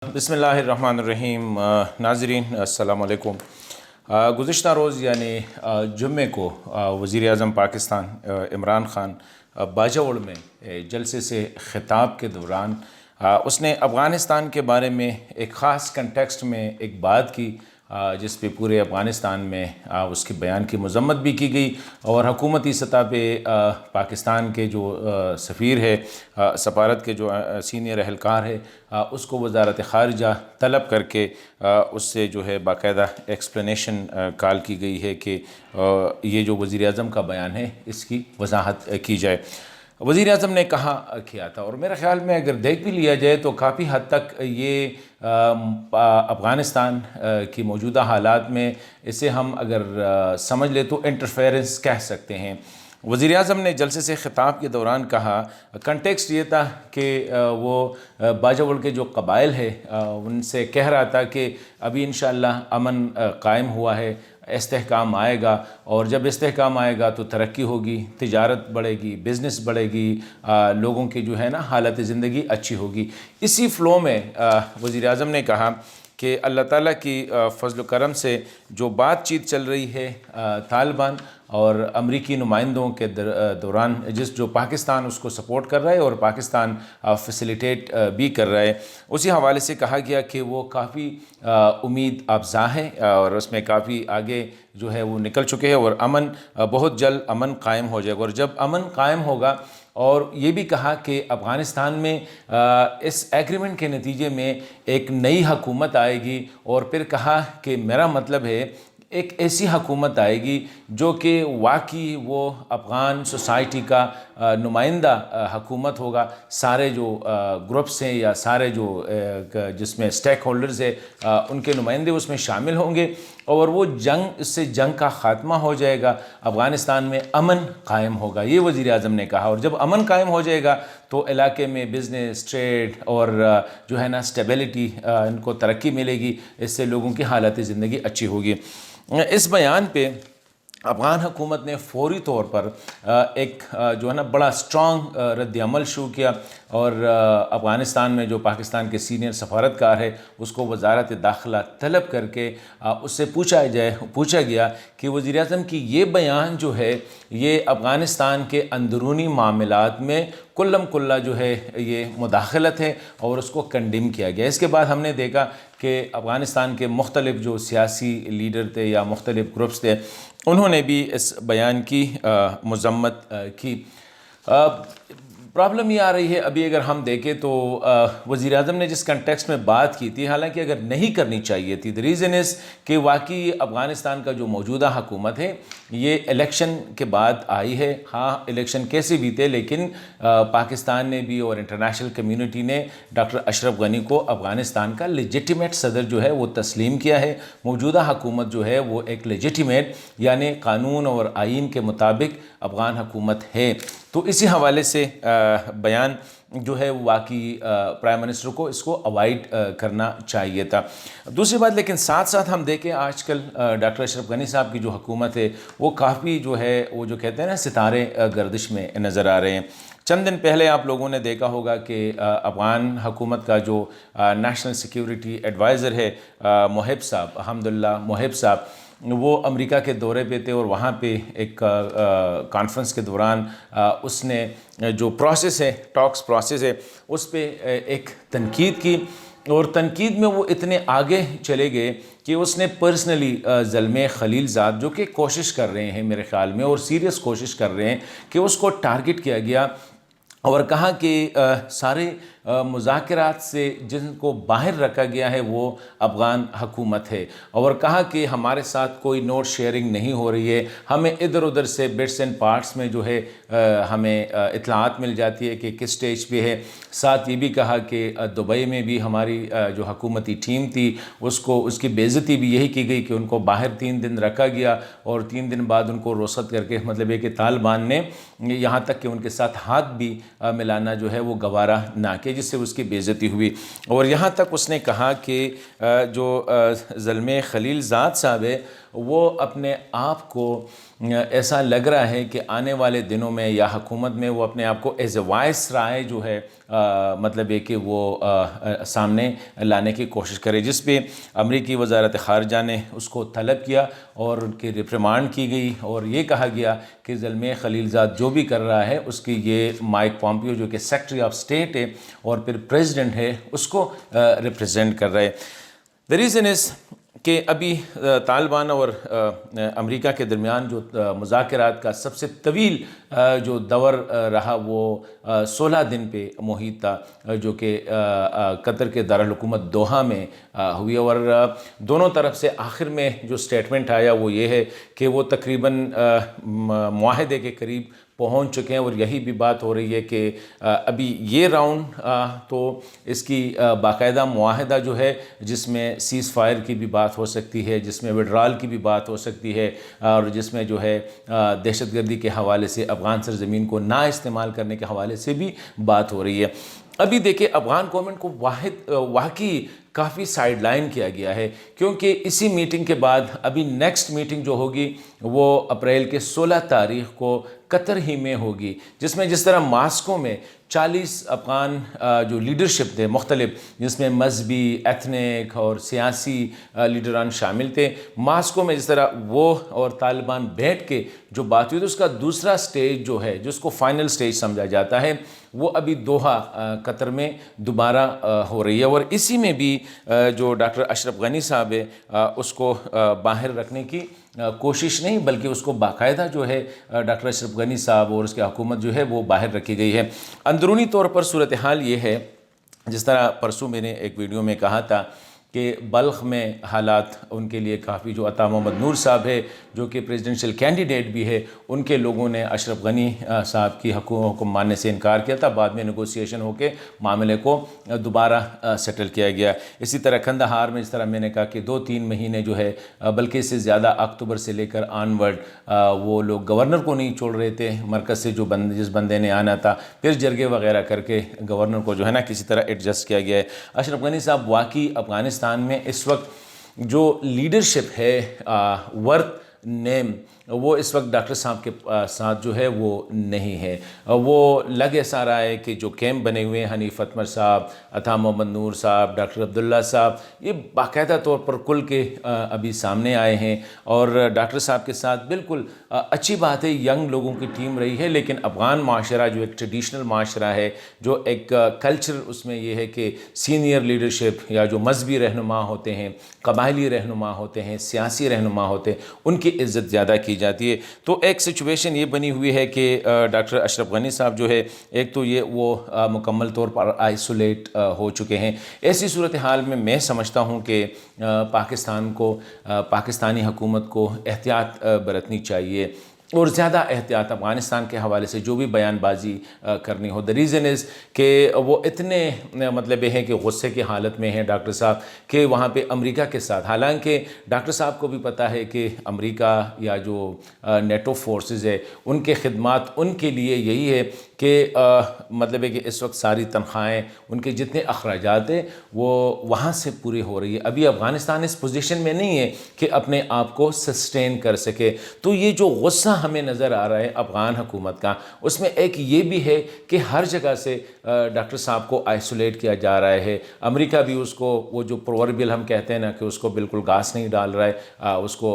بسم اللہ الرحمن الرحیم۔ ناظرین السلام علیکم۔ گزشتہ روز یعنی جمعے کو وزیر اعظم پاکستان عمران خان باجوڑ میں جلسے سے خطاب کے دوران اس نے افغانستان کے بارے میں ایک خاص کنٹیکسٹ میں ایک بات کی جس پہ پورے افغانستان میں اس کے بیان کی مذمت بھی کی گئی، اور حکومتی سطح پہ پاکستان کے جو سفیر ہے، سفارت کے جو سینئر اہلکار ہے، اس کو وزارت خارجہ طلب کر کے اس سے جو ہے باقاعدہ ایکسپلینیشن کال کی گئی ہے کہ یہ جو وزیر اعظم کا بیان ہے اس کی وضاحت کی جائے۔ وزیر اعظم نے کیا تھا، اور میرے خیال میں اگر دیکھ بھی لیا جائے تو کافی حد تک یہ افغانستان کی موجودہ حالات میں اسے ہم اگر سمجھ لیں تو انٹرفیرنس کہہ سکتے ہیں۔ وزیر اعظم نے جلسے سے خطاب کے دوران کہا، کنٹیکسٹ یہ تھا کہ وہ باجوڑ کے جو قبائل ہے ان سے کہہ رہا تھا کہ ابھی انشاءاللہ امن قائم ہوا ہے، استحکام آئے گا، اور جب استحکام آئے گا تو ترقی ہوگی، تجارت بڑھے گی، بزنس بڑھے گی، لوگوں کی جو ہے نا حالت زندگی اچھی ہوگی۔ اسی فلو میں وزیر اعظم نے کہا کہ اللہ تعالیٰ کی فضل و کرم سے جو بات چیت چل رہی ہے طالبان اور امریکی نمائندوں کے دوران، جو پاکستان اس کو سپورٹ کر رہا ہے اور پاکستان فیسیلیٹیٹ بھی کر رہا ہے، اسی حوالے سے کہا گیا کہ وہ کافی امید افزا ہے اور اس میں کافی آگے جو ہے وہ نکل چکے ہیں، اور امن بہت جلد امن قائم ہو جائے گا۔ اور جب امن قائم ہوگا، اور یہ بھی کہا کہ افغانستان میں اس ایگریمنٹ کے نتیجے میں ایک نئی حکومت آئے گی، اور پھر کہا کہ میرا مطلب ہے ایک ایسی حکومت آئے گی جو کہ واقعی وہ افغان سوسائٹی کا نمائندہ حکومت ہوگا، سارے جو گروپس ہیں یا سارے جو جس میں سٹیک ہولڈرز ہیں ان کے نمائندے اس میں شامل ہوں گے، اور وہ اس سے جنگ کا خاتمہ ہو جائے گا، افغانستان میں امن قائم ہوگا، یہ وزیر اعظم نے کہا۔ اور جب امن قائم ہو جائے گا تو علاقے میں بزنس، ٹریڈ اور جو ہے نا اسٹیبلٹی، ان کو ترقی ملے گی، اس سے لوگوں کی حالت زندگی اچھی ہوگی۔ اس بیان پہ افغان حکومت نے فوری طور پر ایک جو ہے نا بڑا سٹرانگ رد عمل شروع کیا، اور افغانستان میں جو پاکستان کے سینئر سفارتکار ہے اس کو وزارت داخلہ طلب کر کے اس سے پوچھا گیا کہ وزیر اعظم کی یہ بیان جو ہے یہ افغانستان کے اندرونی معاملات میں کلم کلا جو ہے یہ مداخلت ہے، اور اس کو کنڈیم کیا گیا۔ اس کے بعد ہم نے دیکھا کہ افغانستان کے مختلف جو سیاسی لیڈر تھے یا مختلف گروپس تھے انہوں نے بھی اس بیان کی مذمت کی۔ پرابلم یہ آ رہی ہے، ابھی اگر ہم دیکھیں تو وزیر اعظم نے جس کنٹیکسٹ میں بات کی تھی، حالانکہ اگر نہیں کرنی چاہیے تھی، دی ریزن از کہ واقعی افغانستان کا جو موجودہ حکومت ہے یہ الیکشن کے بعد آئی ہے۔ ہاں الیکشن کیسے بھی تھے، لیکن پاکستان نے بھی اور انٹرنیشنل کمیونٹی نے ڈاکٹر اشرف غنی کو افغانستان کا لیجیٹیمیٹ صدر جو ہے وہ تسلیم کیا ہے۔ موجودہ حکومت جو ہے وہ ایک لیجیٹیمیٹ یعنی قانون اور آئین کے مطابق افغان حکومت ہے۔ تو اسی حوالے سے بیان جو ہے واقعی پرائم منسٹر کو اس کو اوائڈ کرنا چاہیے تھا۔ دوسری بات، لیکن ساتھ ساتھ ہم دیکھیں آج کل ڈاکٹر اشرف غنی صاحب کی جو حکومت ہے وہ کافی جو ہے وہ جو کہتے ہیں نا ستارے گردش میں نظر آ رہے ہیں۔ چند دن پہلے آپ لوگوں نے دیکھا ہوگا کہ افغان حکومت کا جو نیشنل سیکیورٹی ایڈوائزر ہے محب صاحب، الحمدللہ محب صاحب، وہ امریکہ کے دورے پہ تھے، اور وہاں پہ ایک کانفرنس کے دوران اس نے جو پروسیس ہے، ٹاکس پروسیس ہے، اس پہ ایک تنقید کی، اور تنقید میں وہ اتنے آگے چلے گئے کہ اس نے پرسنلی زلمے خلیل زاد، جو کہ کوشش کر رہے ہیں میرے خیال میں اور سیریس کوشش کر رہے ہیں، کہ اس کو ٹارگٹ کیا گیا، اور کہا کہ سارے مذاکرات سے جن کو باہر رکھا گیا ہے وہ افغان حکومت ہے، اور کہا کہ ہمارے ساتھ کوئی نوٹ شیئرنگ نہیں ہو رہی ہے، ہمیں ادھر ادھر سے بٹس اینڈ پارٹس میں جو ہے ہمیں اطلاعات مل جاتی ہے کہ کس سٹیج پہ ہے۔ ساتھ یہ بھی کہا کہ دبئی میں بھی ہماری جو حکومتی ٹیم تھی اس کی بے عزتی بھی یہی کی گئی کہ ان کو باہر 3 دن رکھا گیا، اور 3 دن بعد ان کو رخصت کر کے، مطلب یہ کہ طالبان نے یہاں تک کہ ان کے ساتھ ہاتھ بھی ملانا جو ہے وہ گوارا نہ کیا، جس سے اس کی بے عزتی ہوئی۔ اور یہاں تک اس نے کہا کہ جو زلمے خلیل زاد صاحب ہے وہ اپنے آپ کو ایسا لگ رہا ہے کہ آنے والے دنوں میں یا حکومت میں وہ اپنے آپ کو ایز اے وائس رائے جو ہے مطلب ہے کہ وہ سامنے لانے کی کوشش کرے، جس پہ امریکی وزارت خارجہ نے اس کو طلب کیا اور ان کی ریپریمانڈ کی گئی، اور یہ کہا گیا کہ زلمے خلیل زاد جو بھی کر رہا ہے اس کی یہ مائک پومپیو جو کہ سیکرٹری آف اسٹیٹ ہے اور پھر پریزیڈنٹ ہے اس کو ریپریزنٹ کر رہے۔ The reason is کہ ابھی طالبان اور امریکہ کے درمیان جو مذاکرات کا سب سے طویل جو دور رہا وہ 16 دن پہ محیط تھا، جو کہ قطر کے دارالحکومت دوحہ میں ہوئی، اور دونوں طرف سے آخر میں جو سٹیٹمنٹ آیا وہ یہ ہے کہ وہ تقریباً معاہدے کے قریب پہنچ چکے ہیں، اور یہی بھی بات ہو رہی ہے کہ ابھی یہ راؤنڈ تو اس کی باقاعدہ معاہدہ جو ہے جس میں سیز فائر کی بھی بات ہو سکتی ہے، جس میں وڈرال کی بھی بات ہو سکتی ہے، اور جس میں جو ہے دہشت گردی کے حوالے سے افغان سرزمین کو نہ استعمال کرنے کے حوالے سے بھی بات ہو رہی ہے۔ ابھی دیکھیں افغان گورنمنٹ کو واقعی کافی سائیڈ لائن کیا گیا ہے، کیونکہ اسی میٹنگ کے بعد ابھی نیکسٹ میٹنگ جو ہوگی وہ اپریل کے 16 تاریخ کو قطر ہی میں ہوگی، جس میں جس طرح ماسکو میں 40 افغان جو لیڈرشپ تھے مختلف، جس میں مذہبی، ایتھنک اور سیاسی لیڈران شامل تھے، ماسکو میں جس طرح وہ اور طالبان بیٹھ کے جو بات ہوئی، تو اس کا دوسرا سٹیج جو ہے جس کو فائنل سٹیج سمجھا جاتا ہے وہ ابھی دوحہ قطر میں دوبارہ ہو رہی ہے، اور اسی میں بھی جو ڈاکٹر اشرف غنی صاحب ہے اس کو باہر رکھنے کی کوشش نہیں، بلکہ اس کو باقاعدہ جو ہے ڈاکٹر اشرف غنی صاحب اور اس کی حکومت جو ہے وہ باہر رکھی گئی ہے۔ اندرونی طور پر صورتحال یہ ہے، جس طرح پرسوں میں نے ایک ویڈیو میں کہا تھا کہ بلخ میں حالات ان کے لیے کافی، جو عطا محمد نور صاحب ہے جو کہ پریزیڈنشل کینڈیڈیٹ بھی ہے، ان کے لوگوں نے اشرف غنی صاحب کی حکم ماننے سے انکار کیا تھا، بعد میں نیگوسیشن ہو کے معاملے کو دوبارہ سیٹل کیا گیا۔ اسی طرح کندہار میں جس طرح میں نے کہا کہ 2-3 مہینے جو ہے بلکہ اس سے زیادہ اکتوبر سے لے کر آنورڈ وہ لوگ گورنر کو نہیں چھوڑ رہے تھے، مرکز سے جس بندے نے آنا تھا، پھر جرگے وغیرہ کر کے گورنر کو جو ہے نا کسی طرح ایڈجسٹ کیا گیا ہے۔ اشرف غنی صاحب واقعی افغانستان میں اس وقت جو لیڈرشپ ہے ورتھ نیم، وہ اس وقت ڈاکٹر صاحب کے ساتھ جو ہے وہ نہیں ہے۔ وہ لگ ایسا رہا ہے کہ جو کیمپ بنے ہوئے ہیں، حنیف اتمر صاحب، عطا محمد نور صاحب، ڈاکٹر عبداللہ صاحب، یہ باقاعدہ طور پر کل کے ابھی سامنے آئے ہیں، اور ڈاکٹر صاحب کے ساتھ بالکل اچھی بات ہے، ینگ لوگوں کی ٹیم رہی ہے، لیکن افغان معاشرہ جو ایک ٹریڈیشنل معاشرہ ہے، جو ایک کلچر اس میں یہ ہے کہ سینئر لیڈرشپ یا جو مذہبی رہنما ہوتے ہیں، قبائلی رہنما ہوتے ہیں، سیاسی رہنما ہوتے ہیں، ان کی عزت زیادہ کی جاتی ہے۔ تو ایک سچویشن یہ بنی ہوئی ہے کہ ڈاکٹر اشرف غنی صاحب جو ہے ایک تو یہ وہ مکمل طور پر آئسولیٹ ہو چکے ہیں۔ ایسی صورتحال میں سمجھتا ہوں کہ پاکستان کو، پاکستانی حکومت کو احتیاط برتنی چاہیے، اور زیادہ احتیاط افغانستان کے حوالے سے جو بھی بیان بازی کرنی ہو۔ the reason is کہ وہ اتنے مطلب یہ ہے کہ غصے کی حالت میں ہیں ڈاکٹر صاحب کہ وہاں پہ امریکہ کے ساتھ، حالانکہ ڈاکٹر صاحب کو بھی پتہ ہے کہ امریکہ یا جو نیٹو فورسز ہے ان کے خدمات ان کے لیے یہی ہے کہ مطلب ہے کہ اس وقت ساری تنخواہیں، ان کے جتنے اخراجات ہیں وہ وہاں سے پوری ہو رہی ہے۔ ابھی افغانستان اس پوزیشن میں نہیں ہے کہ اپنے آپ کو سسٹین کر سکے۔ تو یہ جو غصہ ہمیں نظر آ رہا ہے افغان حکومت کا، اس میں ایک یہ بھی ہے کہ ہر جگہ سے ڈاکٹر صاحب کو آئسولیٹ کیا جا رہا ہے۔ امریکہ بھی اس کو، وہ جو پرووربل ہم کہتے ہیں نا کہ اس کو بالکل گھاس نہیں ڈال رہا ہے اس کو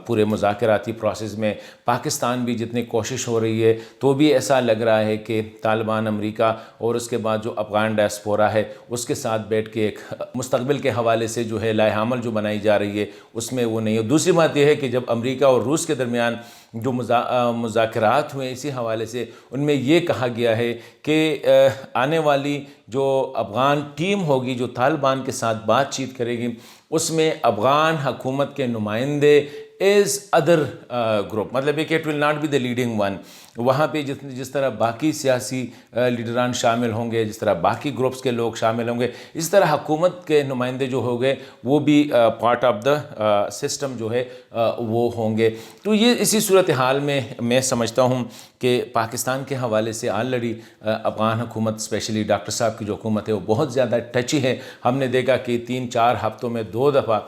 پورے مذاکراتی پروسیس میں۔ پاکستان بھی جتنی کوشش ہو رہی ہے تو بھی ایسا لگ رہا ہے کہ طالبان، امریکہ اور اس کے بعد جو افغان ڈائسپورا ہے اس کے ساتھ بیٹھ کے ایک مستقبل کے حوالے سے جو ہے لائحہ عمل جو بنائی جا رہی ہے اس میں وہ نہیں ہے۔ دوسری بات یہ ہے کہ جب امریکہ اور روس کے درمیان جو مذاکرات ہوئے اسی حوالے سے، ان میں یہ کہا گیا ہے کہ آنے والی جو افغان ٹیم ہوگی جو طالبان کے ساتھ بات چیت کرے گی، اس میں افغان حکومت کے نمائندے از ادر گروپ، مطلب ہے کہ it will not be the leading one. وہاں پہ جس طرح باقی سیاسی لیڈران شامل ہوں گے، جس طرح باقی گروپس کے لوگ شامل ہوں گے، اس طرح حکومت کے نمائندے جو ہوں گے وہ بھی پارٹ آف دا سسٹم جو ہے وہ ہوں گے۔ تو یہ اسی صورتحال میں سمجھتا ہوں کہ پاکستان کے حوالے سے آلریڈی افغان حکومت اسپیشلی ڈاکٹر صاحب کی جو حکومت ہے وہ بہت زیادہ ٹچی ہے۔ ہم نے دیکھا کہ 3-4 ہفتوں میں 2 دفعہ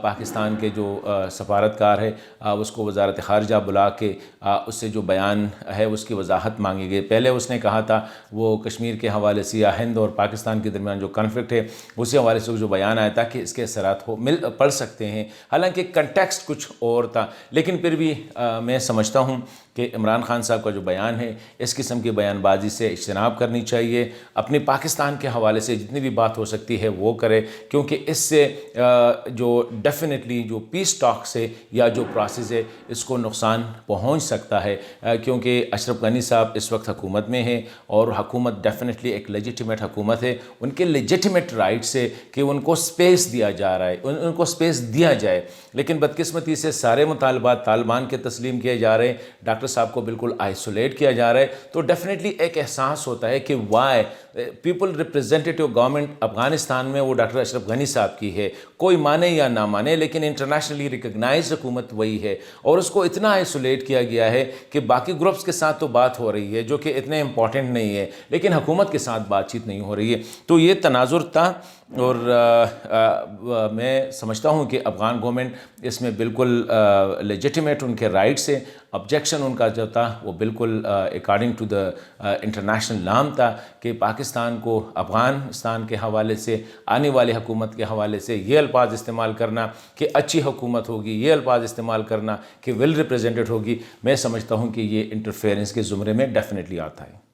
پاکستان کے جو سفارتکار ہے اس کو وزارت خارجہ بلا کے اس سے جو بیان ہے اس کی وضاحت مانگی گئی۔ پہلے اس نے کہا تھا وہ کشمیر کے حوالے سے یا ہند اور پاکستان کے درمیان جو کنفلکٹ ہے اسی حوالے سے جو بیان آیا تھا کہ اس کے اثرات پڑ سکتے ہیں، حالانکہ کنٹیکسٹ کچھ اور تھا، لیکن پھر بھی میں سمجھتا ہوں کہ عمران خان صاحب کا جو بیان ہے اس قسم کی بیان بازی سے اجتناب کرنی چاہیے، اپنے پاکستان کے حوالے سے جتنی بھی بات ہو سکتی ہے وہ کرے، کیونکہ اس سے جو ڈیفینیٹلی جو پیس ٹاکس ہے یا جو پروسیس ہے اس کو نقصان پہنچ سکتا ہے، کیونکہ اشرف غنی صاحب اس وقت حکومت میں ہیں اور حکومت ڈیفینیٹلی ایک لیجیٹیمیٹ حکومت ہے، ان کے لیجیٹیمیٹ رائٹس ہے کہ ان کو سپیس دیا جا رہا ہے، ان کو سپیس دیا جائے، لیکن بدقسمتی سے سارے مطالبات طالبان کے تسلیم کیے جا رہے ہیں، ڈاکٹر صاحب کو بالکل آئسولیٹ کیا جا رہا ہے، تو ڈیفینیٹلی ایک احساس ہوتا ہے کہ وائی پیپل ریپرزینٹیٹیو گورنمنٹ افغانستان میں وہ ڈاکٹر اشرف غنی صاحب کی ہے، کوئی مانے یا نہ مانے لیکن انٹرنیشنلی ریکگنائز حکومت وہی ہے، اور اس کو اتنا آئسولیٹ کیا گیا ہے کہ باقی گروپس کے ساتھ تو بات ہو رہی ہے جو کہ اتنے امپورٹنٹ نہیں ہے، لیکن حکومت کے ساتھ بات چیت نہیں ہو رہی ہے۔ تو یہ تناظر تھا، اور میں سمجھتا ہوں کہ افغان گورنمنٹ اس میں بالکل لیجیٹیمیٹ ان کے رائٹس سے آبجیکشن ان کا جو تھا وہ بالکل اکارڈنگ ٹو دا انٹرنیشنل نام تھا کہ پاکستان کو افغانستان کے حوالے سے آنے والی حکومت کے حوالے سے یہ الفاظ استعمال کرنا کہ اچھی حکومت ہوگی، یہ الفاظ استعمال کرنا کہ ویل ریپرزینٹڈ ہوگی، میں سمجھتا ہوں کہ یہ انٹرفیئرنس کے زمرے میں ڈیفینیٹلی آتا ہے۔